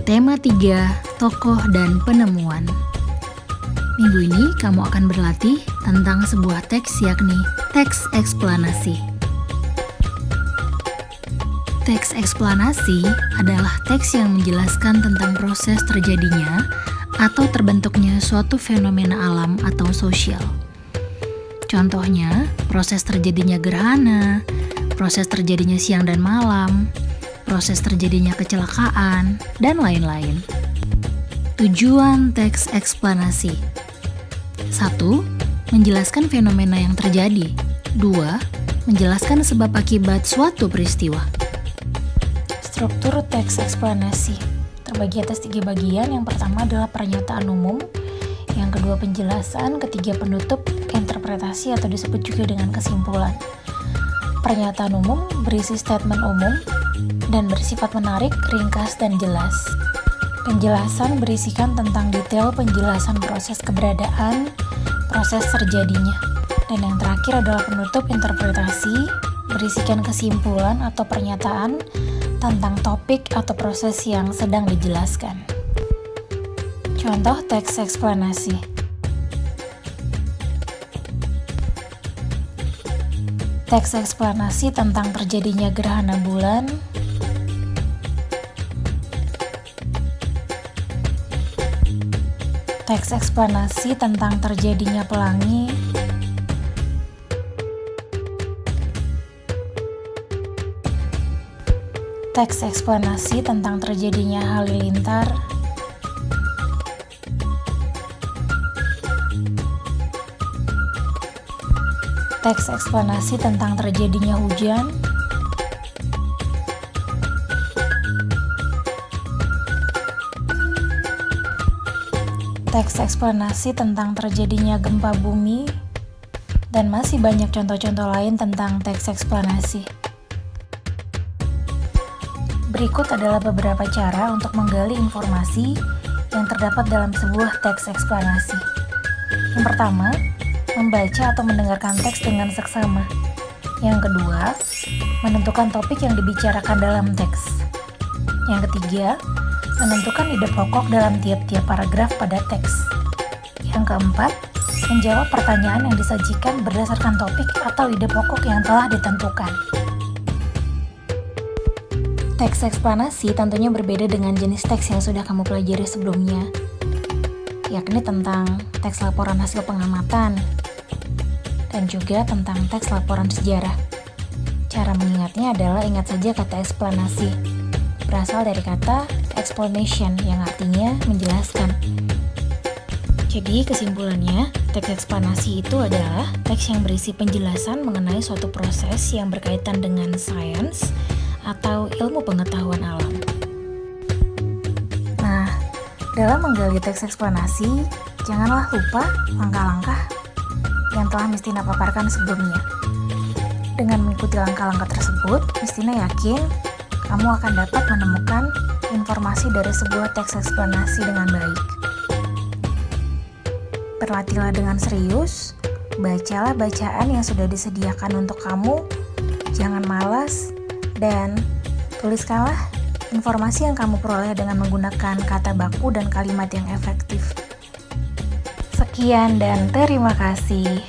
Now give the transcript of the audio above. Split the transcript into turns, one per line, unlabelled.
Tema 3, tokoh dan penemuan. Minggu ini kamu akan berlatih tentang sebuah teks, yakni teks eksplanasi. Teks eksplanasi adalah teks yang menjelaskan tentang proses terjadinya atau terbentuknya suatu fenomena alam atau sosial. Contohnya, proses terjadinya gerhana, proses terjadinya siang dan malam, proses terjadinya kecelakaan, dan lain-lain. Tujuan teks eksplanasi: 1. Menjelaskan fenomena yang terjadi. 2. Menjelaskan sebab akibat suatu peristiwa. Struktur teks eksplanasi terbagi atas 3 bagian. Yang pertama adalah pernyataan umum, yang kedua penjelasan, ketiga penutup, interpretasi atau disebut juga dengan kesimpulan. Pernyataan umum berisi statement umum dan bersifat menarik, ringkas, dan jelas. Penjelasan berisikan tentang detail penjelasan proses keberadaan, proses terjadinya. Dan yang terakhir adalah penutup, interpretasi, berisikan kesimpulan atau pernyataan tentang topik atau proses yang sedang dijelaskan. Contoh teks eksplanasi. Teks eksplanasi tentang terjadinya gerhana bulan. Teks eksplanasi tentang terjadinya pelangi. Teks eksplanasi tentang terjadinya halilintar. Teks eksplanasi tentang terjadinya hujan. Teks eksplanasi tentang terjadinya gempa bumi, dan masih banyak contoh-contoh lain tentang teks eksplanasi. Berikut adalah beberapa cara untuk menggali informasi yang terdapat dalam sebuah teks eksplanasi. Yang pertama, membaca atau mendengarkan teks dengan seksama. Yang kedua, menentukan topik yang dibicarakan dalam teks. Yang ketiga, menentukan ide pokok dalam tiap-tiap paragraf pada teks. Yang keempat, menjawab pertanyaan yang disajikan berdasarkan topik atau ide pokok yang telah ditentukan. Teks eksplanasi tentunya berbeda dengan jenis teks yang sudah kamu pelajari sebelumnya, yakni tentang teks laporan hasil pengamatan dan juga tentang teks laporan sejarah. Cara mengingatnya adalah ingat saja kata eksplanasi. Berasal dari kata explanation yang artinya menjelaskan. Jadi kesimpulannya, teks eksplanasi itu adalah teks yang berisi penjelasan mengenai suatu proses yang berkaitan dengan sains atau ilmu pengetahuan alam. Nah, dalam menggali teks eksplanasi, janganlah lupa langkah-langkah yang telah Mistina paparkan sebelumnya. Dengan mengikuti langkah-langkah tersebut, Mistina yakin kamu akan dapat menemukan informasi dari sebuah teks eksplanasi dengan baik. Berlatihlah dengan serius, bacalah bacaan yang sudah disediakan untuk kamu, jangan malas, dan tuliskanlah informasi yang kamu peroleh dengan menggunakan kata baku dan kalimat yang efektif. Sekian dan terima kasih.